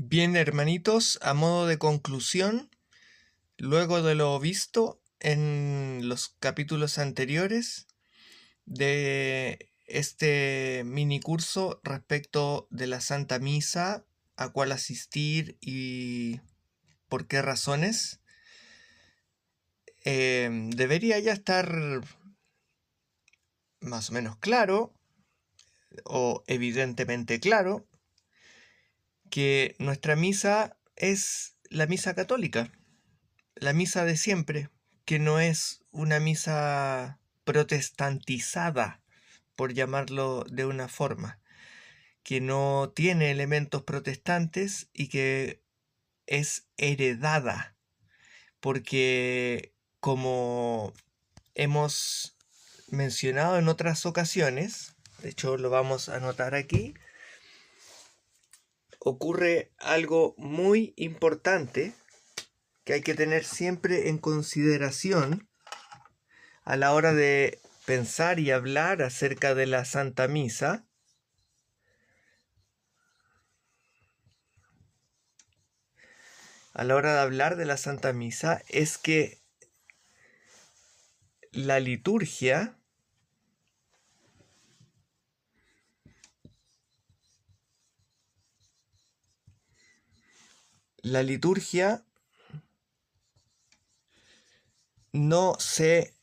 Bien, hermanitos, a modo de conclusión, luego de lo visto en los capítulos anteriores de este mini curso respecto de la Santa Misa, a cuál asistir y por qué razones, debería ya estar más o menos claro, o evidentemente claro, que nuestra misa es la misa católica, la misa de siempre, que no es una misa protestantizada, por llamarlo de una forma, que no tiene elementos protestantes y que es heredada, porque como hemos mencionado en otras ocasiones, de hecho lo vamos a anotar aquí, ocurre algo muy importante que hay que tener siempre en consideración a la hora de pensar y hablar acerca de la Santa Misa. A la hora de hablar de la Santa Misa es que la liturgia no se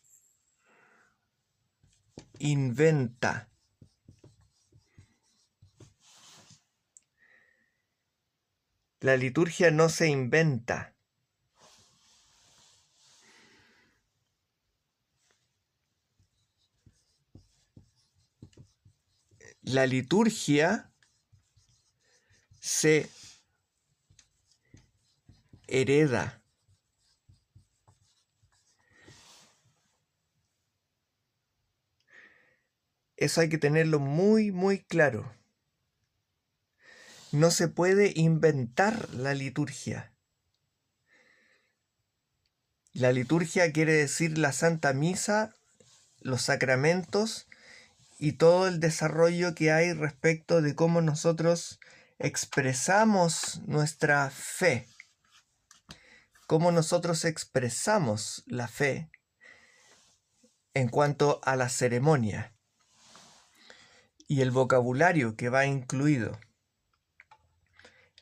inventa. La liturgia no se inventa. La liturgia se hereda. Eso hay que tenerlo muy, muy claro. No se puede inventar la liturgia. La liturgia quiere decir la Santa Misa, los sacramentos y todo el desarrollo que hay respecto de cómo nosotros expresamos nuestra fe, cómo nosotros expresamos la fe en cuanto a la ceremonia y el vocabulario que va incluido,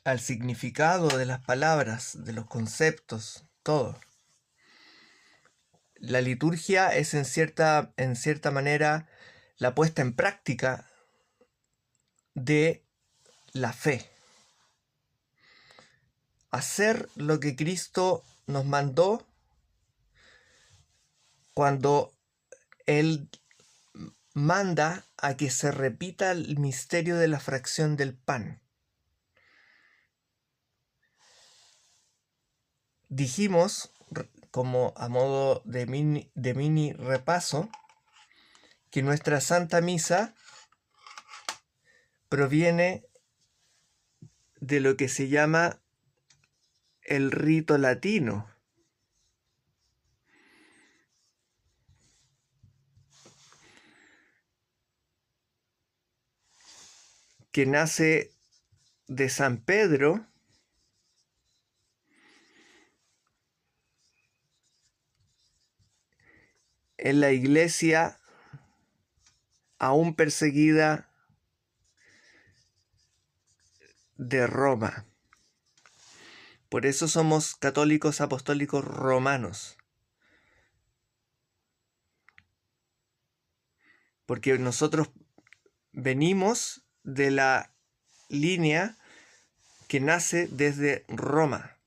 al significado de las palabras, de los conceptos, todo. La liturgia es en cierta manera la puesta en práctica de la fe. Hacer lo que Cristo nos mandó cuando Él manda a que se repita el misterio de la fracción del pan. Dijimos, como a modo de mini repaso, que nuestra Santa Misa proviene de lo que se llama el rito latino, que nace de San Pedro en la iglesia aún perseguida de Roma. Por eso somos católicos apostólicos romanos, porque nosotros venimos de la línea que nace desde Roma,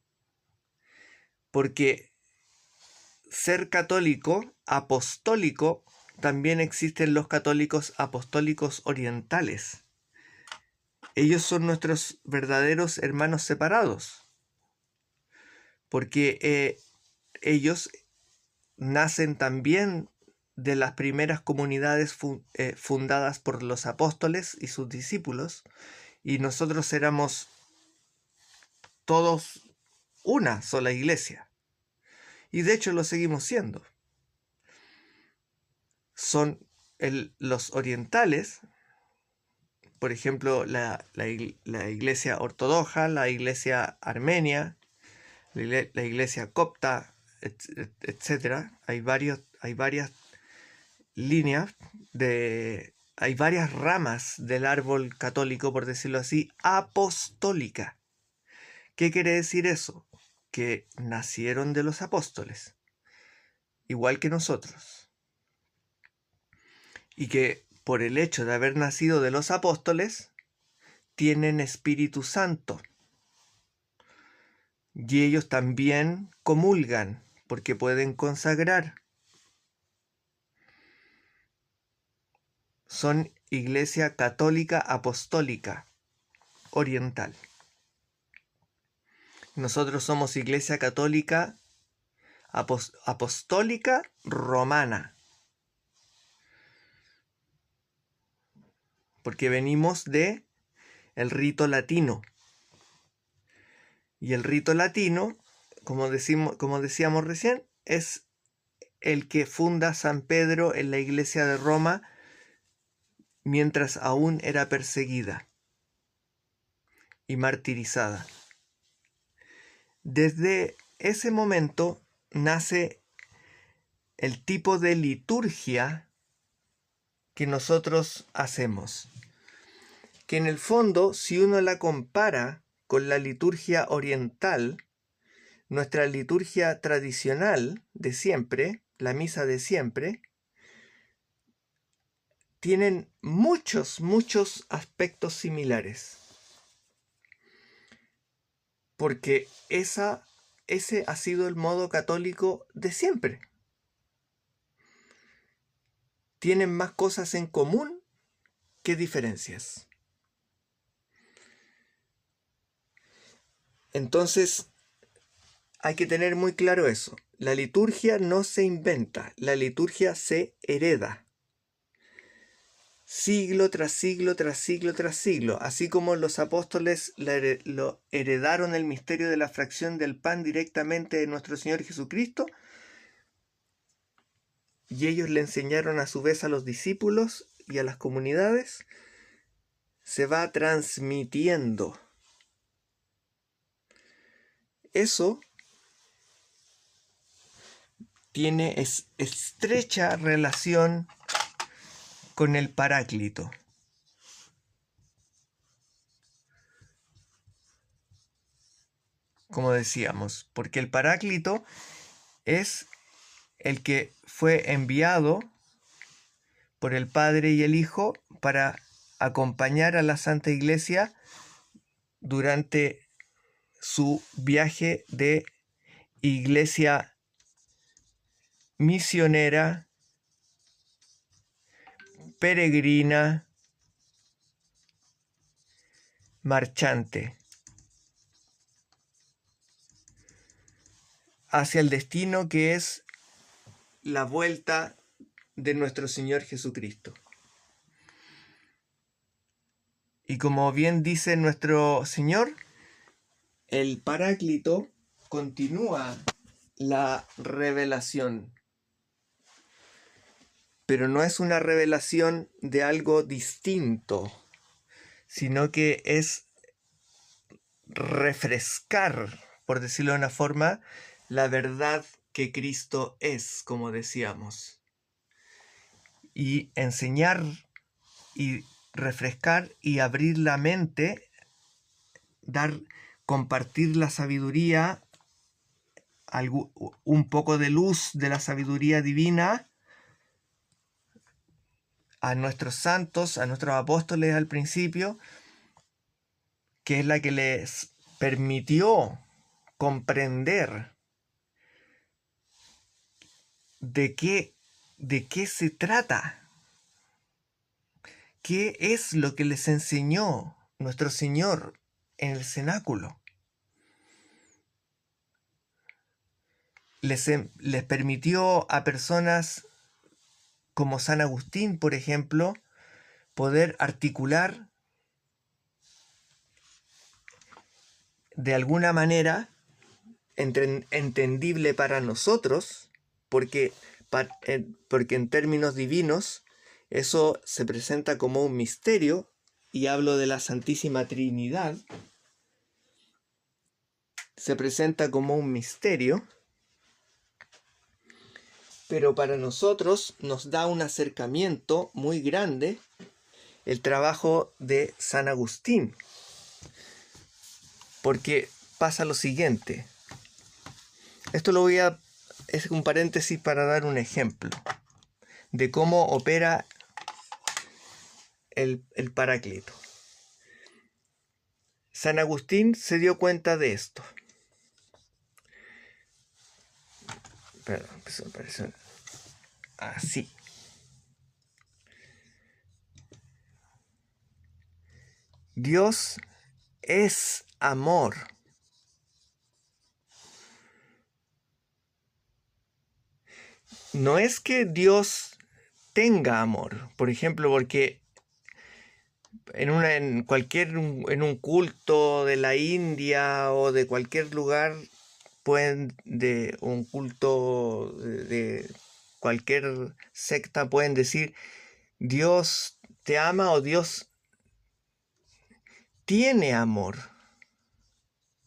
porque ser católico apostólico también existen los católicos apostólicos orientales. Ellos son nuestros verdaderos hermanos separados, porque ellos nacen también de las primeras comunidades fundadas por los apóstoles y sus discípulos, y nosotros éramos todos una sola iglesia, y de hecho lo seguimos siendo. Son los orientales por ejemplo, la iglesia ortodoxa, la iglesia armenia, la iglesia copta, etc. Hay varias líneas hay varias ramas del árbol católico, por decirlo así, apostólica. ¿Qué quiere decir eso? Que nacieron de los apóstoles, igual que nosotros. Y que por el hecho de haber nacido de los apóstoles, tienen Espíritu Santo. Y ellos también comulgan, porque pueden consagrar. Son Iglesia Católica Apostólica Oriental. Nosotros somos Iglesia Católica Apostólica Romana. Porque venimos de el rito latino. Y el rito latino, como decíamos recién, es el que funda San Pedro en la iglesia de Roma mientras aún era perseguida y martirizada. Desde ese momento nace el tipo de liturgia que nosotros hacemos, que en el fondo, si uno la compara con la liturgia oriental, nuestra liturgia tradicional de siempre, la misa de siempre, tienen muchos aspectos similares. Porque ese ha sido el modo católico de siempre. Tienen más cosas en común que diferencias. Entonces, hay que tener muy claro eso. La liturgia no se inventa, la liturgia se hereda. Siglo tras siglo, tras siglo, tras siglo. Así como los apóstoles lo heredaron el misterio de la fracción del pan directamente de nuestro Señor Jesucristo, y ellos le enseñaron a su vez a los discípulos y a las comunidades, se va transmitiendo. Eso tiene estrecha relación con el Paráclito. Como decíamos, porque el Paráclito es el que fue enviado por el Padre y el Hijo para acompañar a la Santa Iglesia durante su viaje de iglesia misionera, peregrina, marchante, hacia el destino que es la vuelta de nuestro Señor Jesucristo. Y como bien dice nuestro Señor, el Paráclito continúa la revelación, pero no es una revelación de algo distinto, sino que es refrescar, por decirlo de una forma, la verdad que Cristo es, como decíamos, y enseñar y refrescar y abrir la mente, compartir la sabiduría, un poco de luz de la sabiduría divina a nuestros santos, a nuestros apóstoles al principio, que es la que les permitió comprender de qué se trata, qué es lo que les enseñó nuestro Señor en el cenáculo. Les permitió a personas como San Agustín, por ejemplo, poder articular de alguna manera entendible para nosotros, porque en términos divinos eso se presenta como un misterio y hablo de la Santísima Trinidad, se presenta como un misterio, pero para nosotros nos da un acercamiento muy grande el trabajo de San Agustín, porque pasa lo siguiente. Esto es un paréntesis para dar un ejemplo de cómo opera el Paráclito. San Agustín se dio cuenta de esto. Perdón, empezó a aparecer así. Dios es amor. No es que Dios tenga amor, por ejemplo, porque en un culto de la India o de cualquier lugar, de un culto de cualquier secta, pueden decir Dios te ama o Dios tiene amor,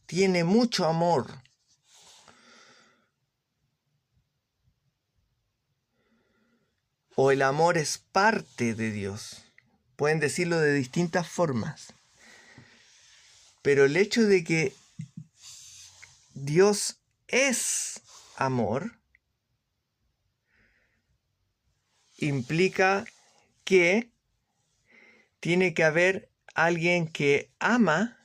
tiene mucho amor. O el amor es parte de Dios. Pueden decirlo de distintas formas. Pero el hecho de que Dios es amor implica que tiene que haber alguien que ama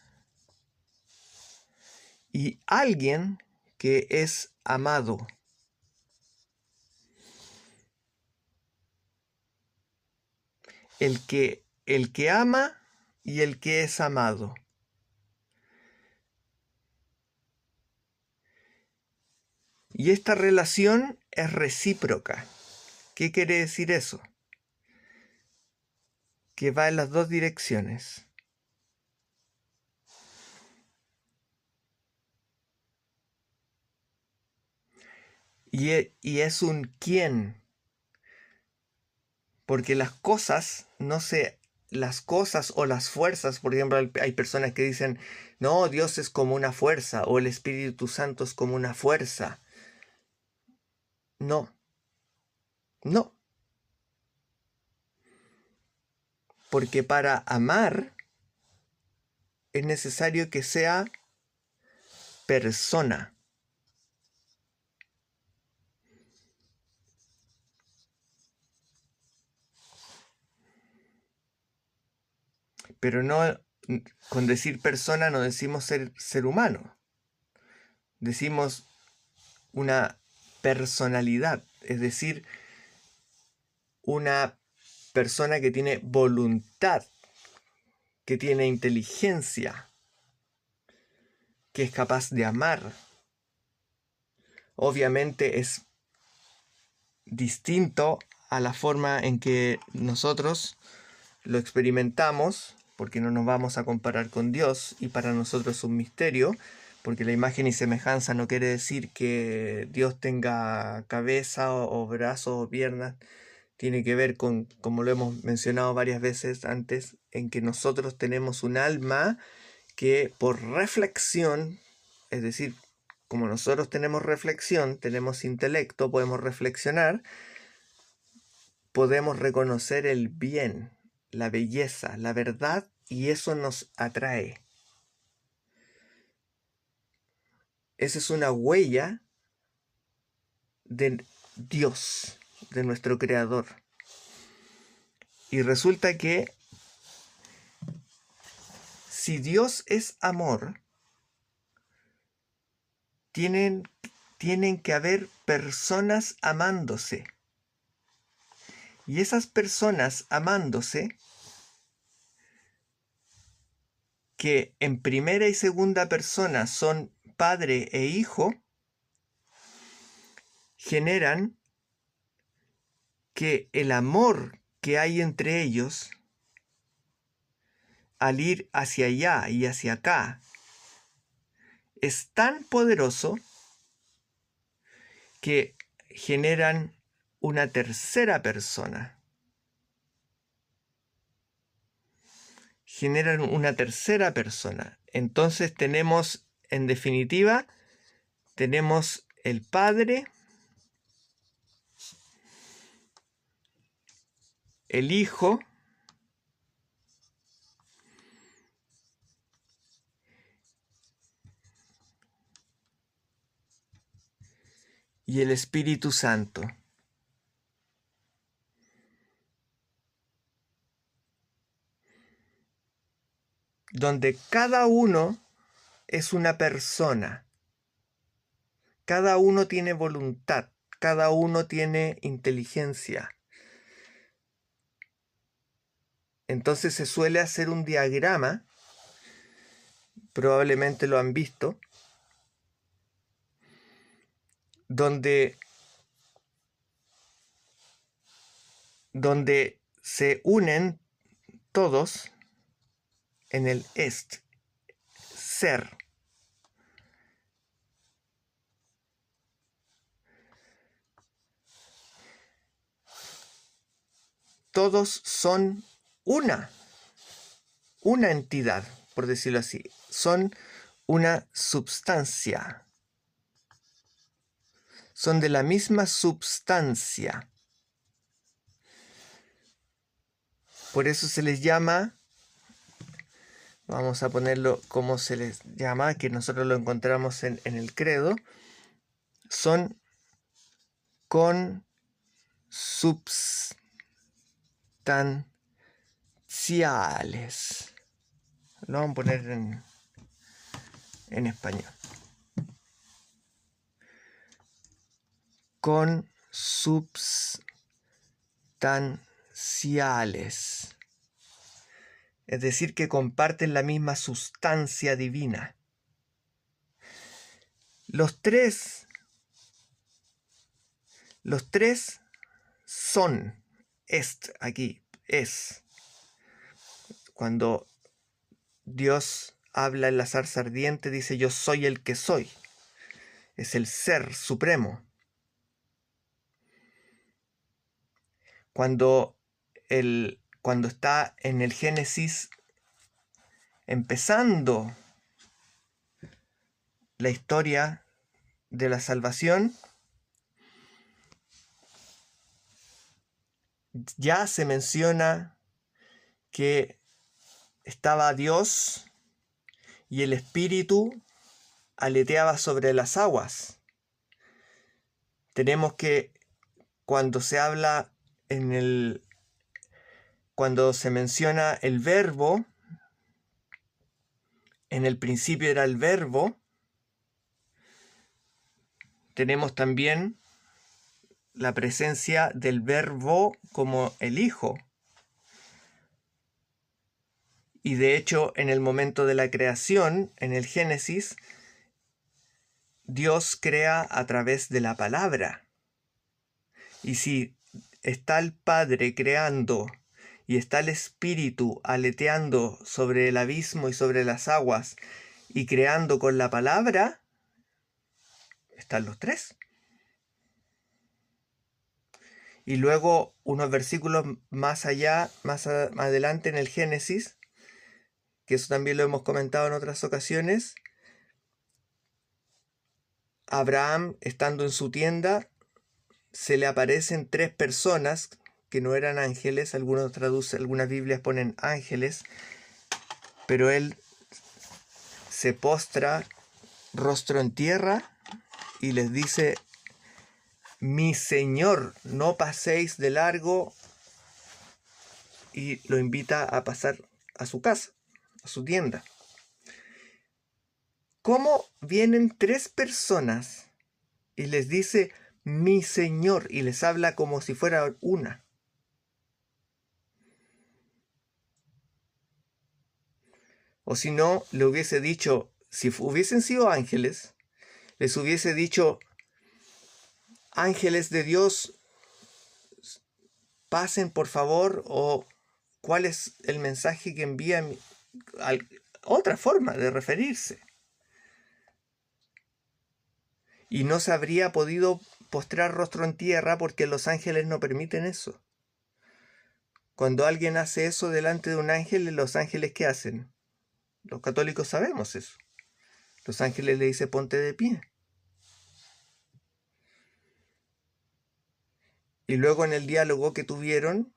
y alguien que es amado. El que ama y el que es amado. Y esta relación es recíproca. ¿Qué quiere decir eso? Que va en las dos direcciones. Y es un quién. Porque las cosas o las fuerzas, por ejemplo, hay personas que dicen, no, Dios es como una fuerza, o el Espíritu Santo es como una fuerza. No, no. Porque para amar es necesario que sea persona. Pero no, con decir persona no decimos ser humano. Decimos una personalidad, es decir, una persona que tiene voluntad, que tiene inteligencia, que es capaz de amar. Obviamente es distinto a la forma en que nosotros lo experimentamos, porque no nos vamos a comparar con Dios y para nosotros es un misterio, porque la imagen y semejanza no quiere decir que Dios tenga cabeza o brazos o piernas. Tiene que ver con, como lo hemos mencionado varias veces antes, en que nosotros tenemos un alma que por reflexión, es decir, como nosotros tenemos reflexión, tenemos intelecto, podemos reflexionar, podemos reconocer el bien, la belleza, la verdad, y eso nos atrae. Esa es una huella de Dios, de nuestro Creador. Y resulta que si Dios es amor, tienen que haber personas amándose. Y esas personas amándose, que en primera y segunda persona son padre e hijo, generan que el amor que hay entre ellos, al ir hacia allá y hacia acá, es tan poderoso que generan una tercera persona. generan una tercera persona. Entonces tenemos, en definitiva, tenemos el Padre, el Hijo y el Espíritu Santo. Donde cada uno es una persona, cada uno tiene voluntad, cada uno tiene inteligencia. Entonces se suele hacer un diagrama, probablemente lo han visto, donde se unen todos en el ser. Todos son una entidad, por decirlo así. Son una substancia. Son de la misma substancia. Por eso se les llama, vamos a ponerlo como se les llama, que nosotros lo encontramos en el credo, son consubstanciales. Lo vamos a poner en español. Consubstanciales. Es decir, que comparten la misma sustancia divina. Los tres son, aquí, es. Cuando Dios habla en la zarza ardiente, dice: yo soy el que soy. Es el ser supremo. Cuando está en el Génesis empezando la historia de la salvación, ya se menciona que estaba Dios y el Espíritu aleteaba sobre las aguas. Tenemos que cuando se habla cuando se menciona el verbo, en el principio era el verbo, tenemos también la presencia del verbo como el Hijo. Y de hecho, en el momento de la creación, en el Génesis, Dios crea a través de la palabra. Y si está el Padre creando y está el Espíritu aleteando sobre el abismo y sobre las aguas y creando con la palabra, están los tres. Y luego unos versículos más allá, más adelante en el Génesis, que eso también lo hemos comentado en otras ocasiones, Abraham, estando en su tienda, se le aparecen tres personas que no eran ángeles, algunas Biblias ponen ángeles, pero él se postra rostro en tierra y les dice: mi Señor, no paséis de largo, y lo invita a pasar a su casa, a su tienda. ¿Cómo vienen tres personas y les dice mi Señor y les habla como si fuera una? O si no, le hubiese dicho, si hubiesen sido ángeles, les hubiese dicho: ángeles de Dios, pasen por favor, o cuál es el mensaje que envía, otra forma de referirse. Y no se habría podido postrar rostro en tierra porque los ángeles no permiten eso. Cuando alguien hace eso delante de un ángel, los ángeles, ¿qué hacen? Los católicos sabemos eso. Los ángeles le dicen, ponte de pie. Y luego en el diálogo que tuvieron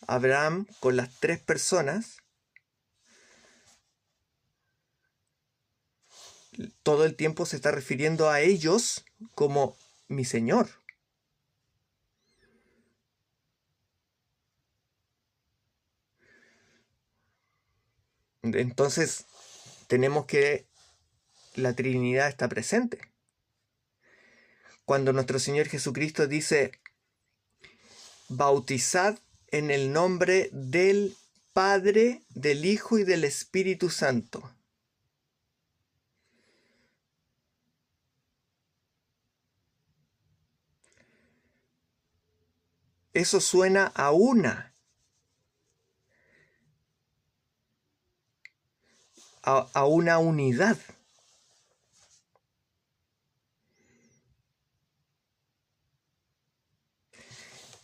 Abraham con las 3 personas, todo el tiempo se está refiriendo a ellos como mi Señor. Entonces, tenemos que la Trinidad está presente. Cuando nuestro Señor Jesucristo dice, bautizad en el nombre del Padre, del Hijo y del Espíritu Santo. Eso suena a una unidad.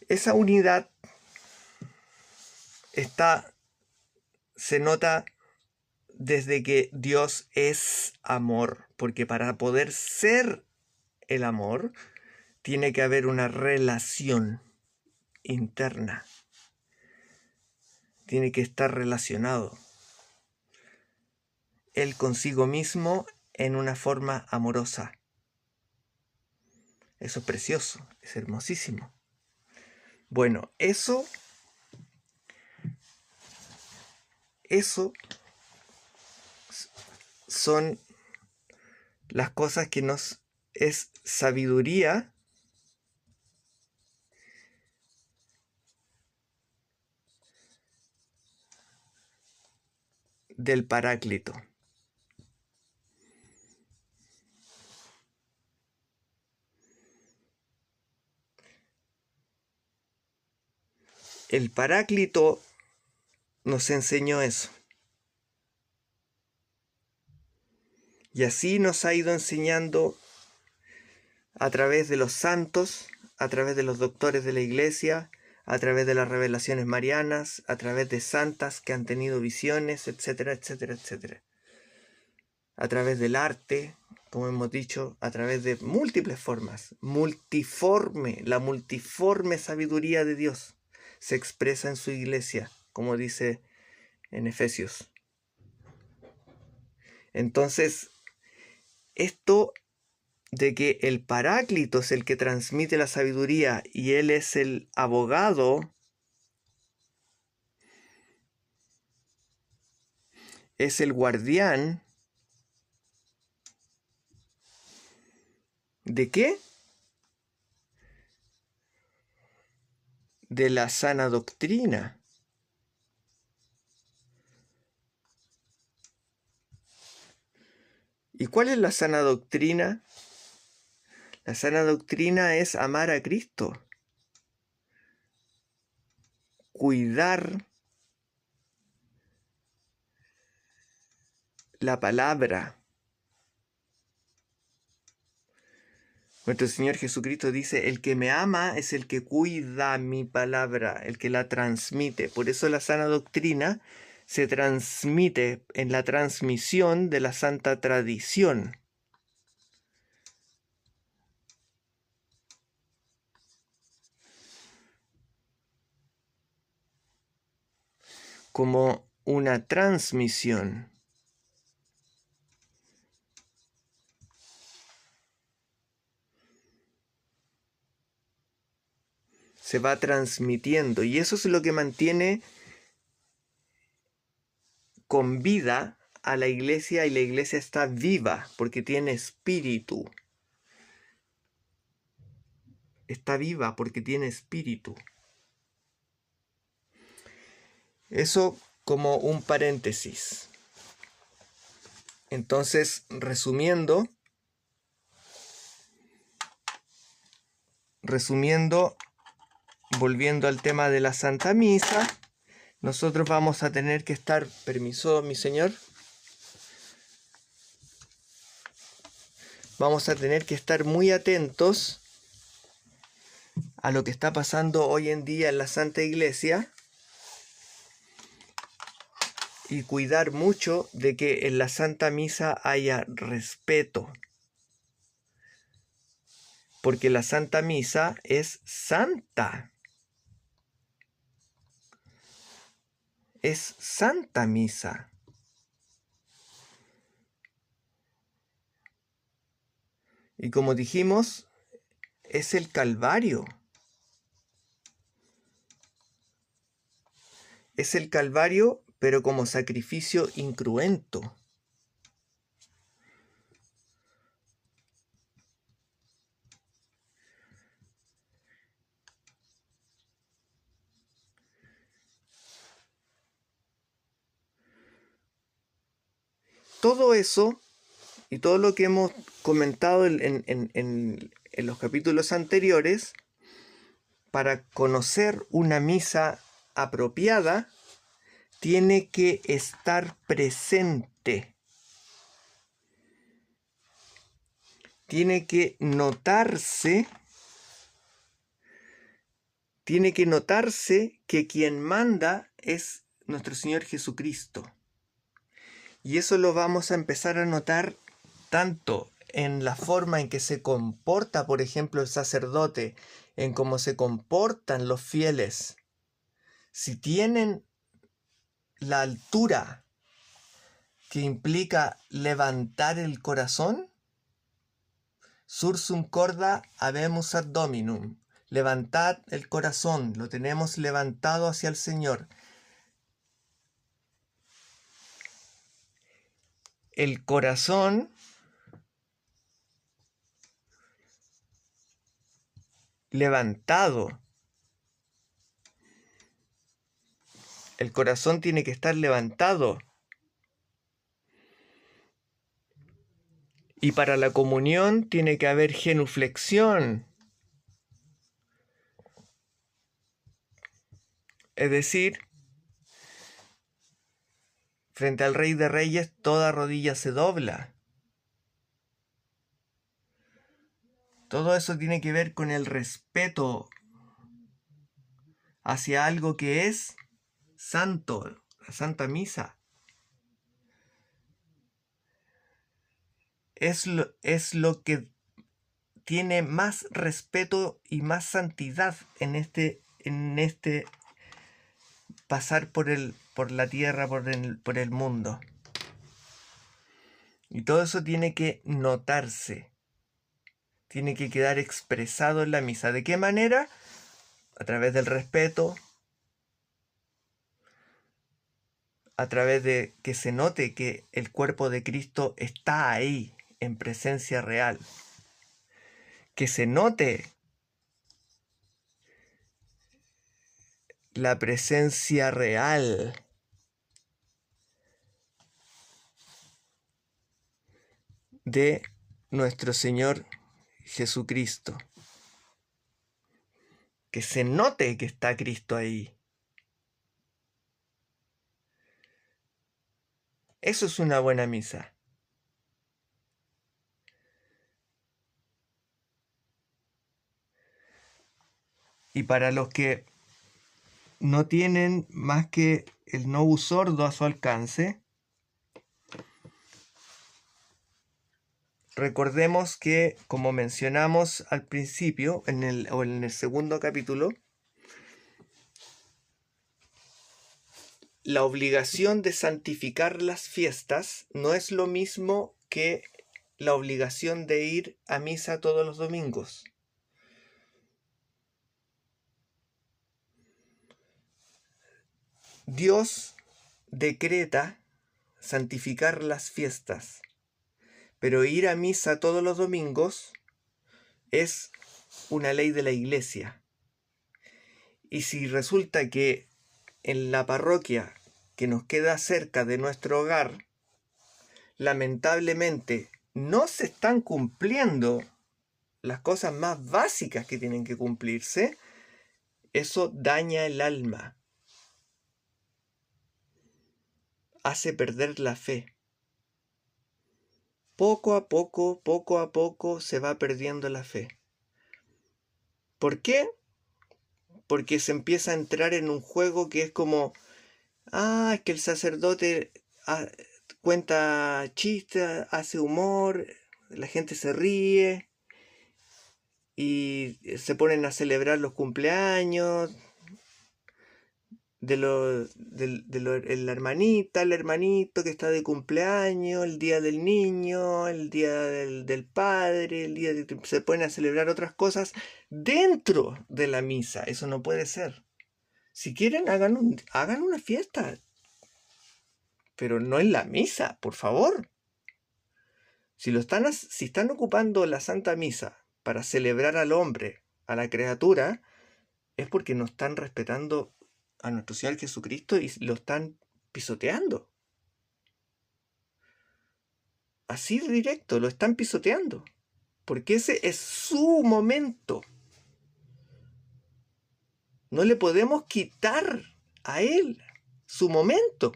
Esa unidad se nota desde que Dios es amor, porque para poder ser el amor, tiene que haber una relación interna. Tiene que estar relacionado Él consigo mismo en una forma amorosa. Eso es precioso, es hermosísimo. Bueno, eso son las cosas que nos es sabiduría del Paráclito. El Paráclito nos enseñó eso. Y así nos ha ido enseñando a través de los santos, a través de los doctores de la Iglesia, a través de las revelaciones marianas, a través de santas que han tenido visiones, etcétera, etcétera, etcétera. A través del arte, como hemos dicho, a través de múltiples formas. La multiforme sabiduría de Dios se expresa en su Iglesia, como dice en Efesios. Entonces, esto de que el Paráclito es el que transmite la sabiduría y Él es el abogado, es el guardián, ¿de qué? De la sana doctrina. ¿Y cuál es la sana doctrina? La sana doctrina es amar a Cristo, cuidar la palabra. Nuestro Señor Jesucristo dice, el que me ama es el que cuida mi palabra, el que la transmite. Por eso la sana doctrina se transmite en la transmisión de la santa tradición. Como una transmisión. Se va transmitiendo y eso es lo que mantiene con vida a la iglesia, y la iglesia está viva porque tiene espíritu. Está viva porque tiene espíritu. Eso como un paréntesis. Entonces, resumiendo, volviendo al tema de la Santa Misa, nosotros vamos a tener que estar, permiso, mi señor, vamos a tener que estar muy atentos a lo que está pasando hoy en día en la Santa Iglesia y cuidar mucho de que en la Santa Misa haya respeto, porque la Santa Misa es santa. Es Santa Misa. Y como dijimos, es el Calvario. Es el Calvario, pero como sacrificio incruento. Todo eso y todo lo que hemos comentado en los capítulos anteriores, para conocer una misa apropiada, tiene que estar presente. Tiene que notarse que quien manda es nuestro Señor Jesucristo. Y eso lo vamos a empezar a notar tanto en la forma en que se comporta, por ejemplo, el sacerdote, en cómo se comportan los fieles. Si tienen la altura que implica levantar el corazón, sursum corda habemus ad Dominum. Levantad el corazón, lo tenemos levantado hacia el Señor. El corazón levantado. El corazón tiene que estar levantado. Y para la comunión tiene que haber genuflexión. Es decir, frente al Rey de Reyes toda rodilla se dobla. Todo eso tiene que ver con el respeto hacia algo que es santo, la Santa Misa. Es lo que tiene más respeto y más santidad en este pasar por la tierra, por el mundo. Y todo eso tiene que notarse. Tiene que quedar expresado en la misa. ¿De qué manera? A través del respeto, a través de que se note que el cuerpo de Cristo está ahí, en presencia real. Que se note la presencia real de nuestro Señor Jesucristo. Que se note que está Cristo ahí. Eso es una buena misa. Y para los que no tienen más que el novus sordo a su alcance, recordemos que, como mencionamos al principio, en el segundo capítulo, la obligación de santificar las fiestas no es lo mismo que la obligación de ir a misa todos los domingos. Dios decreta santificar las fiestas, pero ir a misa todos los domingos es una ley de la Iglesia. Y si resulta que en la parroquia que nos queda cerca de nuestro hogar, lamentablemente no se están cumpliendo las cosas más básicas que tienen que cumplirse, eso daña el alma, hace perder la fe. Poco a poco se va perdiendo la fe. ¿Por qué? porque se empieza a entrar en un juego que es como, es que el sacerdote cuenta chistes, hace humor, la gente se ríe y se ponen a celebrar los cumpleaños el hermanita, el hermanito que está de cumpleaños, el día del niño, el día del padre, se ponen a celebrar otras cosas dentro de la misa. Eso no puede ser. Si quieren, hagan una fiesta, pero no en la misa, por favor. Si están ocupando la Santa Misa para celebrar al hombre, a la criatura, es porque no están respetando a nuestro Señor Jesucristo y lo están pisoteando. Así de directo, lo están pisoteando. Porque ese es su momento. No le podemos quitar a él su momento.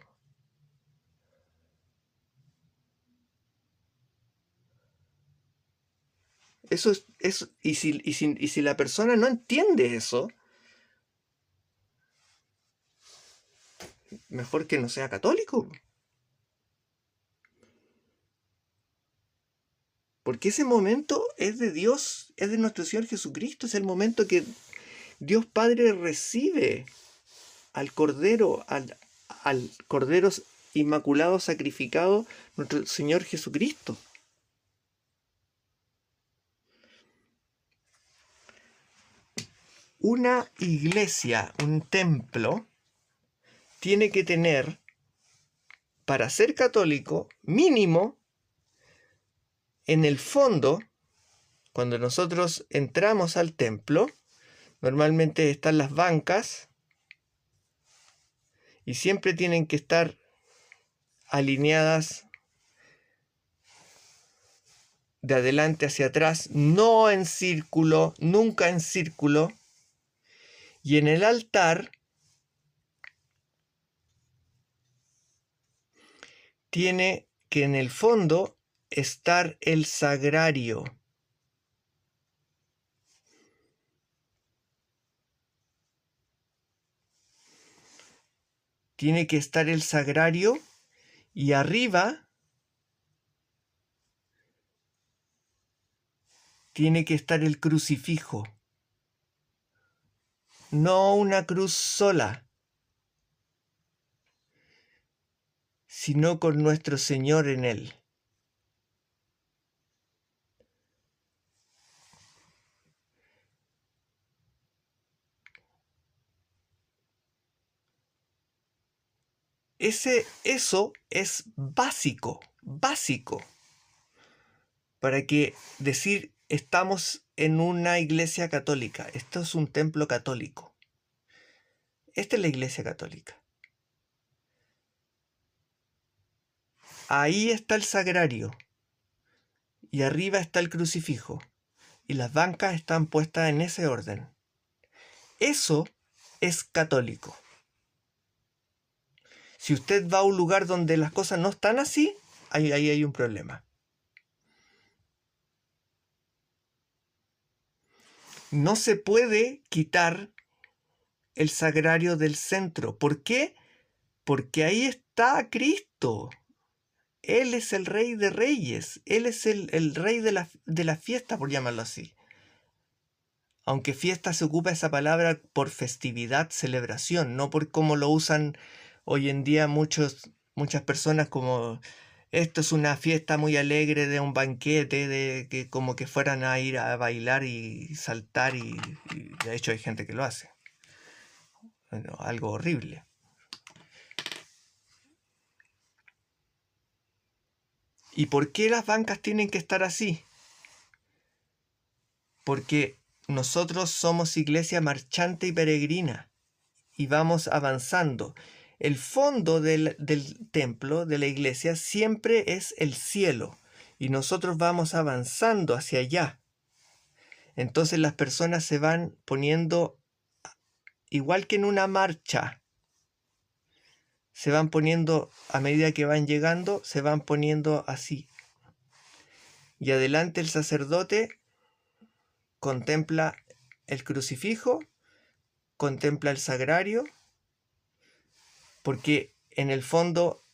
Eso es, y si la persona no entiende eso, mejor que no sea católico. Porque ese momento es de Dios, es de nuestro Señor Jesucristo, es el momento que Dios Padre recibe al Cordero, al Cordero Inmaculado sacrificado, nuestro Señor Jesucristo. Una iglesia, un templo, tiene que tener, para ser católico, mínimo, en el fondo, cuando nosotros entramos al templo, normalmente están las bancas y siempre tienen que estar alineadas de adelante hacia atrás, no en círculo, nunca en círculo. Y en el altar tiene que en el fondo estar el sagrario. Tiene que estar el sagrario y arriba tiene que estar el crucifijo. No una cruz sola, sino con nuestro Señor en él. Eso es básico, para que decir estamos en una iglesia católica. Esto es un templo católico. Esta es la iglesia católica. Ahí está el sagrario y arriba está el crucifijo y las bancas están puestas en ese orden. Eso es católico. Si usted va a un lugar donde las cosas no están así, ahí hay un problema. No se puede quitar el sagrario del centro. ¿Por qué? Porque ahí está Cristo. Él es el Rey de Reyes. Él es el Rey de la fiesta, por llamarlo así. Aunque fiesta se ocupa esa palabra por festividad, celebración, no por cómo lo usan hoy en día muchas personas como esto es una fiesta muy alegre de un banquete, de que como que fueran a ir a bailar y saltar y de hecho hay gente que lo hace. Bueno, algo horrible. ¿Y por qué las bancas tienen que estar así? Porque nosotros somos iglesia marchante y peregrina y vamos avanzando. El fondo del templo, de la iglesia, siempre es el cielo y nosotros vamos avanzando hacia allá. Entonces las personas se van poniendo, igual que en una marcha, se van poniendo, a medida que van llegando, se van poniendo así. Y adelante el sacerdote contempla el crucifijo contempla el sagrario, porque en el fondo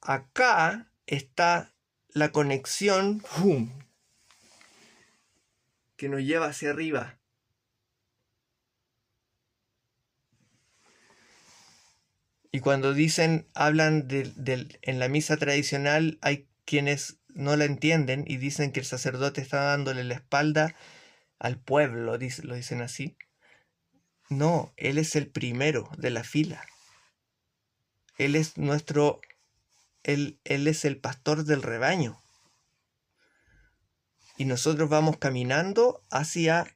acá está la conexión que nos lleva hacia arriba. Y cuando hablan en la misa tradicional, hay quienes no la entienden y dicen que el sacerdote está dándole la espalda al pueblo, lo dicen así. No, él es el primero de la fila. Él es él es el pastor del rebaño. Y nosotros vamos caminando hacia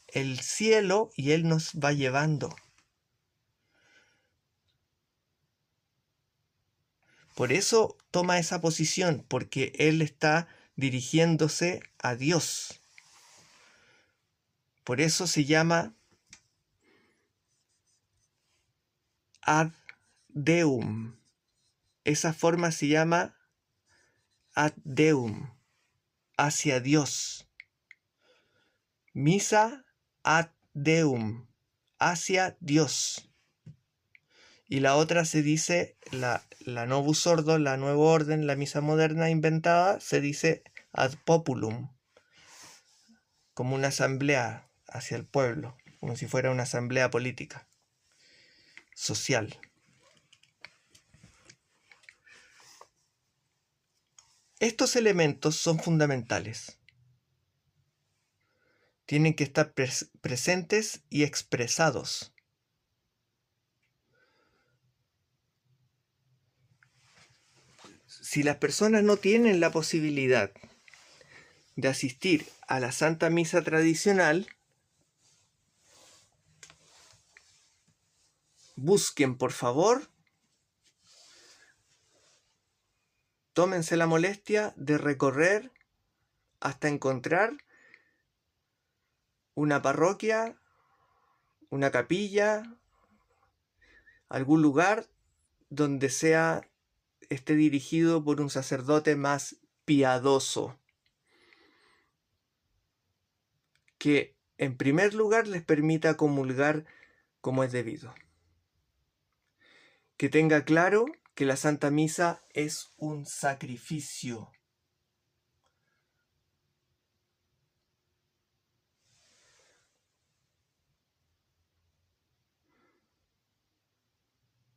el cielo y él nos va llevando. Por eso toma esa posición, porque él está dirigiéndose a Dios. Por eso se llama ad Deum. Esa forma se llama ad Deum, hacia Dios. Misa ad Deum, hacia Dios. Y la otra se dice, la Novus Ordo, la Nuevo Orden, la misa moderna inventada, se dice ad populum, como una asamblea hacia el pueblo, como si fuera una asamblea política, social. Estos elementos son fundamentales. Tienen que estar presentes y expresados. Si las personas no tienen la posibilidad de asistir a la Santa Misa tradicional, busquen, por favor, tómense la molestia de recorrer hasta encontrar una parroquia, una capilla, algún lugar donde esté dirigido por un sacerdote más piadoso, que en primer lugar les permita comulgar como es debido. Que tenga claro que la Santa Misa es un sacrificio.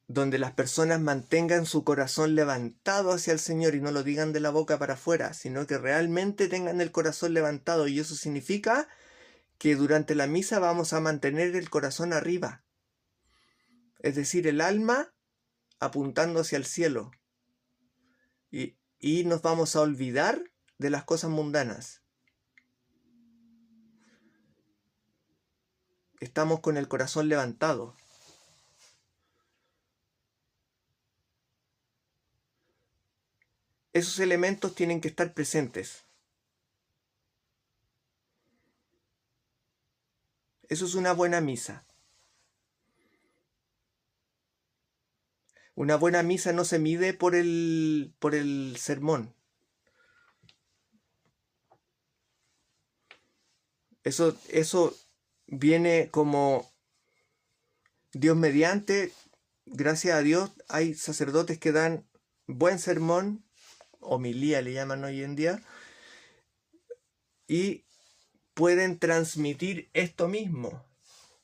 Donde las personas mantengan su corazón levantado hacia el Señor y no lo digan de la boca para afuera, sino que realmente tengan el corazón levantado. Y eso significa que durante la misa vamos a mantener el corazón arriba. Es decir, el alma apuntando hacia el cielo. Y nos vamos a olvidar de las cosas mundanas. Estamos con el corazón levantado. Esos elementos tienen que estar presentes. Eso es una buena misa. Una buena misa no se mide por el sermón. Eso viene como Dios mediante. Gracias a Dios hay sacerdotes que dan buen sermón, homilía le llaman hoy en día, y pueden transmitir esto mismo,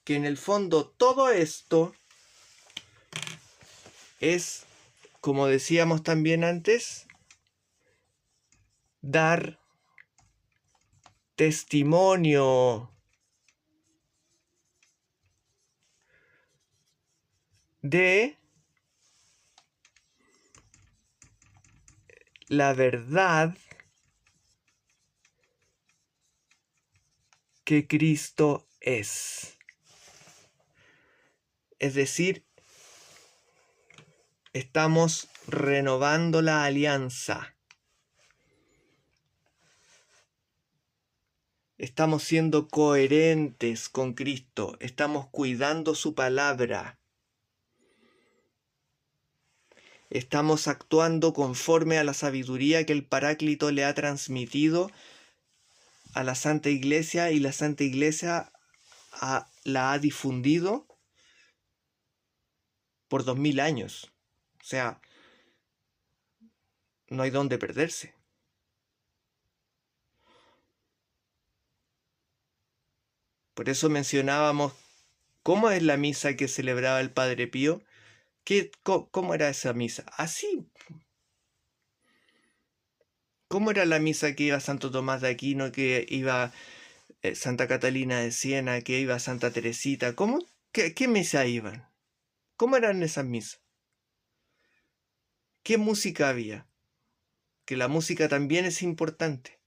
que en el fondo todo esto es, como decíamos también antes, dar testimonio de la verdad que Cristo es. Es decir, estamos renovando la alianza. Estamos siendo coherentes con Cristo. Estamos cuidando su palabra. Estamos actuando conforme a la sabiduría que el Paráclito le ha transmitido a la Santa Iglesia y la Santa Iglesia la ha difundido por 2000 años. O sea, no hay dónde perderse. Por eso mencionábamos cómo es la misa que celebraba el Padre Pío. ¿Cómo era esa misa? Así. ¿Cómo era la misa que iba Santo Tomás de Aquino, que iba Santa Catalina de Siena, que iba Santa Teresita? ¿Qué misa iban? ¿Cómo eran esas misas? ¿Qué música había? Que la música también es importante.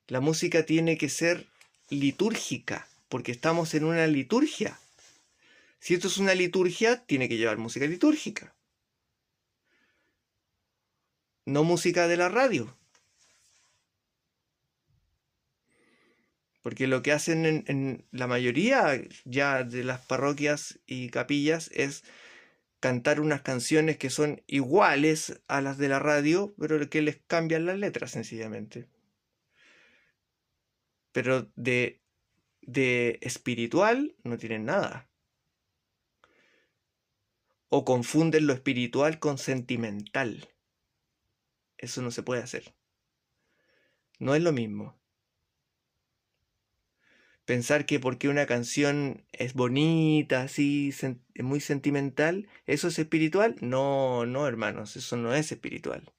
La música tiene que ser litúrgica, porque estamos en una liturgia. Si esto es una liturgia, tiene que llevar música litúrgica. No música de la radio. Porque lo que hacen en la mayoría ya de las parroquias y capillas es cantar unas canciones que son iguales a las de la radio, pero que les cambian las letras sencillamente. Pero de espiritual no tienen nada. O confunden lo espiritual con sentimental. Eso no se puede hacer. No es lo mismo. Pensar que porque una canción es bonita, así, muy sentimental, ¿eso es espiritual? No, no, hermanos, eso no es espiritual.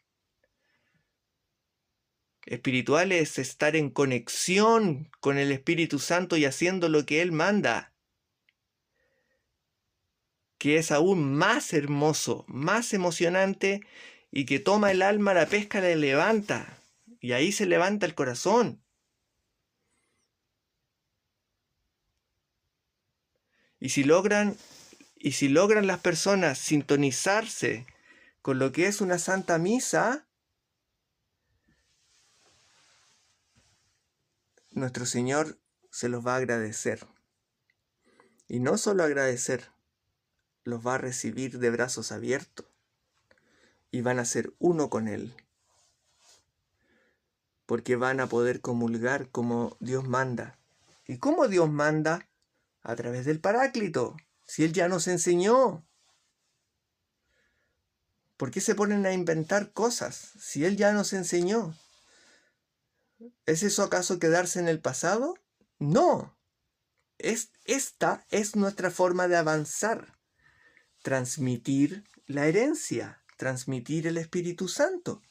Espiritual es estar en conexión con el Espíritu Santo y haciendo lo que Él manda, que es aún más hermoso, más emocionante y que toma el alma, la pesca, la levanta, y ahí se levanta el corazón. Y si logran las personas sintonizarse con lo que es una santa misa, nuestro Señor se los va a agradecer. Y no solo agradecer, los va a recibir de brazos abiertos y van a ser uno con Él. Porque van a poder comulgar como Dios manda. ¿Y cómo Dios manda? A través del Paráclito. Si Él ya nos enseñó. ¿Por qué se ponen a inventar cosas si Él ya nos enseñó? ¿Es eso acaso quedarse en el pasado? No. Esta es nuestra forma de avanzar. Transmitir la herencia, transmitir el Espíritu Santo.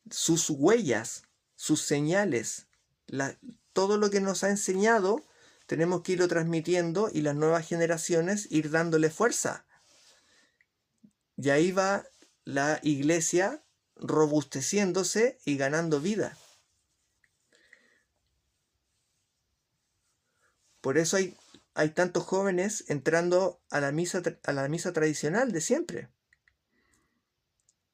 Sus huellas, sus señales, todo lo que nos ha enseñado, tenemos que irlo transmitiendo y las nuevas generaciones ir dándole fuerza. Y ahí va la iglesia robusteciéndose y ganando vida. Por eso hay tantos jóvenes entrando a la misa tradicional de siempre,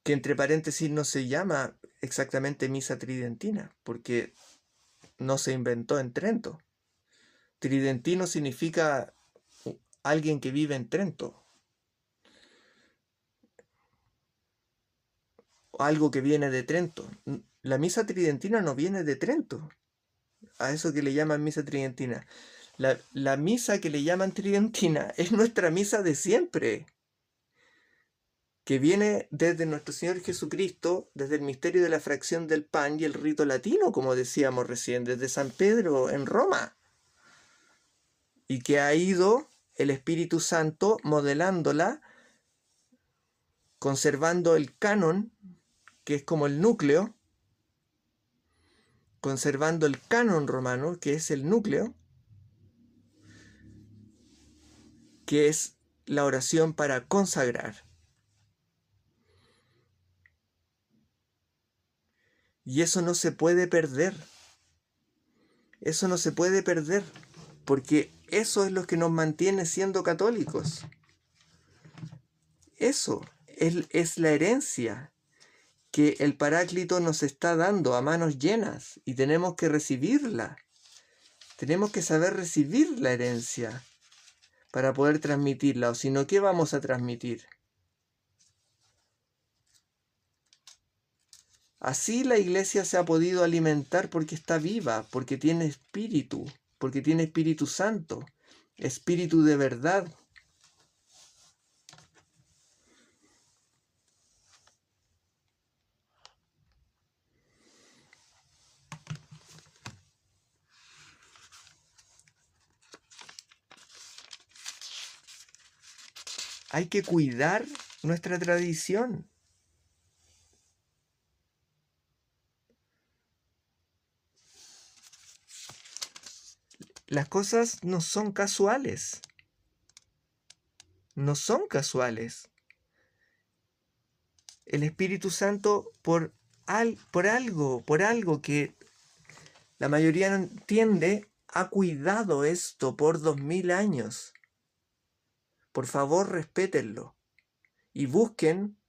que entre paréntesis no se llama exactamente misa tridentina, porque no se inventó en Trento. Tridentino significa alguien que vive en Trento, algo que viene de Trento. La misa tridentina no viene de Trento, a eso que le llaman misa tridentina. La misa que le llaman tridentina es nuestra misa de siempre, que viene desde nuestro Señor Jesucristo, desde el misterio de la fracción del pan y el rito latino, como decíamos recién, desde San Pedro en Roma, y que ha ido el Espíritu Santo modelándola, conservando el canon, que es como el núcleo, conservando el canon romano, que es el núcleo, que es la oración para consagrar. Y eso no se puede perder. Eso no se puede perder, porque eso es lo que nos mantiene siendo católicos. Eso es la herencia que el Paráclito nos está dando a manos llenas y tenemos que recibirla. Tenemos que saber recibir la herencia para poder transmitirla, o si no, ¿qué vamos a transmitir? Así la iglesia se ha podido alimentar porque está viva, porque tiene Espíritu Santo, Espíritu de verdad. Hay que cuidar nuestra tradición. Las cosas no son casuales. No son casuales. El Espíritu Santo, por algo que la mayoría no entiende, ha cuidado esto por 2000 años. Por favor, respétenlo y busquen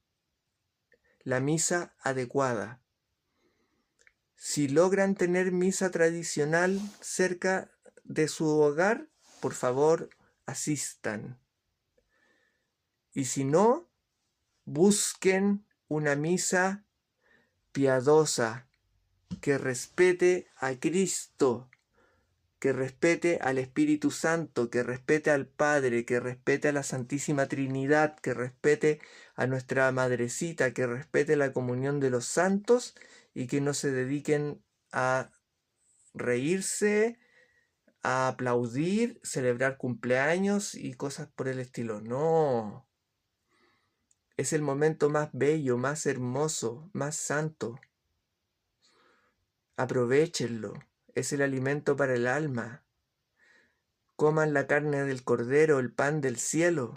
la misa adecuada. Si logran tener misa tradicional cerca de su hogar, por favor, asistan. Y si no, busquen una misa piadosa que respete a Cristo, que respete al Espíritu Santo, que respete al Padre, que respete a la Santísima Trinidad, que respete a nuestra Madrecita, que respete la comunión de los santos y que no se dediquen a reírse, a aplaudir, celebrar cumpleaños y cosas por el estilo. No. Es el momento más bello, más hermoso, más santo. Aprovéchenlo. Es el alimento para el alma. Coman la carne del cordero, el pan del cielo.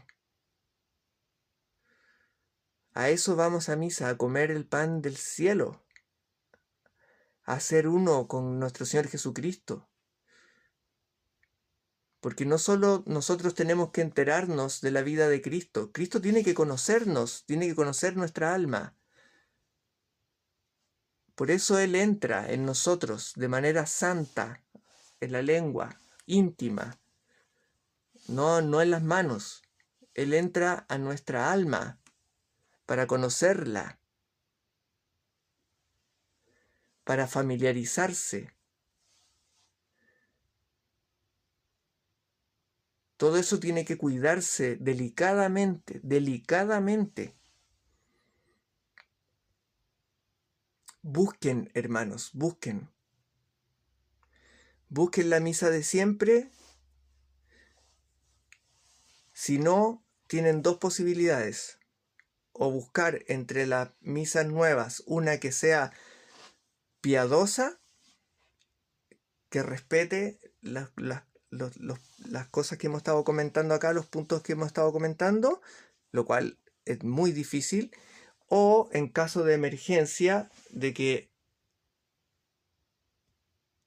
A eso vamos a misa, a comer el pan del cielo, a ser uno con nuestro Señor Jesucristo. Porque no solo nosotros tenemos que enterarnos de la vida de Cristo, Cristo tiene que conocernos, tiene que conocer nuestra alma. Por eso Él entra en nosotros de manera santa, en la lengua, íntima, no en las manos. Él entra a nuestra alma para conocerla, para familiarizarse. Todo eso tiene que cuidarse delicadamente, delicadamente. Busquen, hermanos, busquen. Busquen la misa de siempre. Si no, tienen dos posibilidades. O buscar entre las misas nuevas una que sea piadosa, que respete las cosas que hemos estado comentando acá, los puntos que hemos estado comentando, lo cual es muy difícil. O en caso de emergencia, de que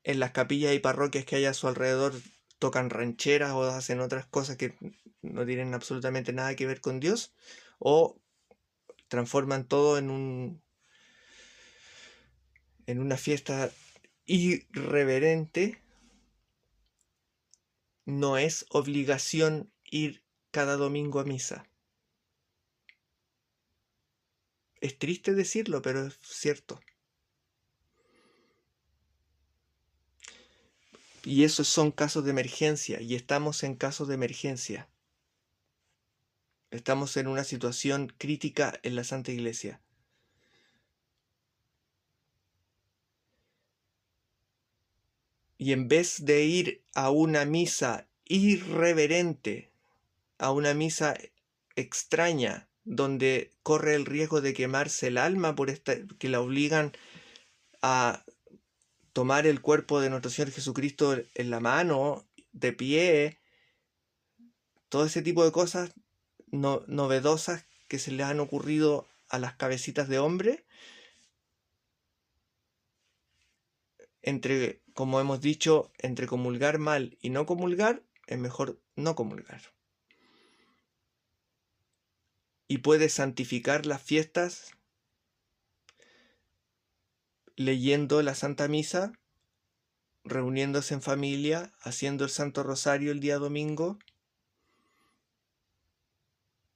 en las capillas y parroquias que hay a su alrededor tocan rancheras o hacen otras cosas que no tienen absolutamente nada que ver con Dios, o transforman todo en una fiesta irreverente. No es obligación ir cada domingo a misa. Es triste decirlo, pero es cierto. Y esos son casos de emergencia, y estamos en casos de emergencia. Estamos en una situación crítica en la Santa Iglesia. Y en vez de ir a una misa irreverente, a una misa extraña, donde corre el riesgo de quemarse el alma que la obligan a tomar el cuerpo de nuestro Señor Jesucristo en la mano, de pie, todo ese tipo de cosas novedosas que se le han ocurrido a las cabecitas de hombre, como hemos dicho, entre comulgar mal y no comulgar, es mejor no comulgar. Y puede santificar las fiestas leyendo la Santa Misa, reuniéndose en familia, haciendo el Santo Rosario el día domingo,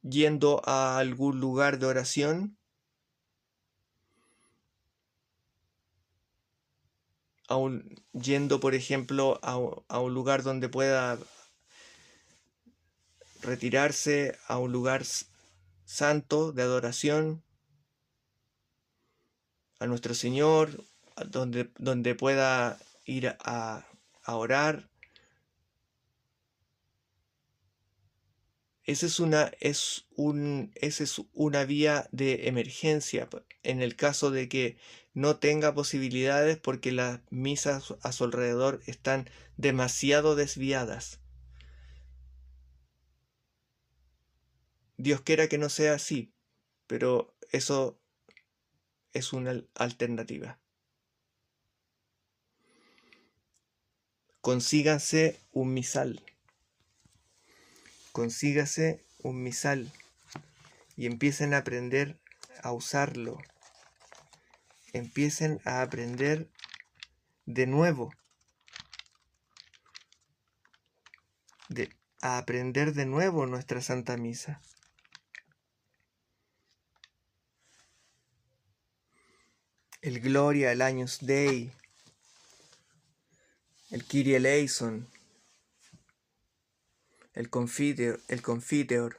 yendo a algún lugar de oración, yendo, por ejemplo, a un lugar donde pueda retirarse, a un lugar santo de adoración a nuestro Señor, donde pueda ir a orar. Esa es una vía de emergencia en el caso de que no tenga posibilidades porque las misas a su alrededor están demasiado desviadas. Dios quiera que no sea así, pero eso es una alternativa. Consíganse un misal. Consígase un misal y empiecen a aprender a usarlo. Empiecen a aprender de nuevo. A aprender de nuevo nuestra Santa Misa. El Gloria, el Agnus Dei, el Kyrie eleison, el Confiteor.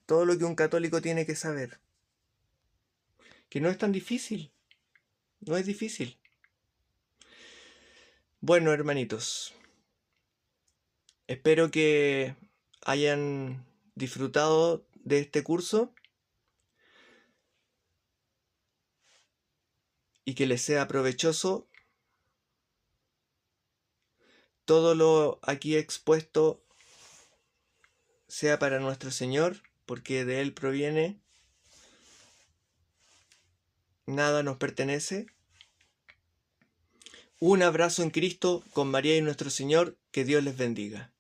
Todo lo que un católico tiene que saber. Que no es tan difícil. No es difícil. Bueno, hermanitos. Espero que hayan disfrutado de este curso y que les sea provechoso. Todo lo aquí expuesto sea para nuestro Señor, porque de Él proviene, nada nos pertenece. Un abrazo en Cristo con María y nuestro Señor, que Dios les bendiga.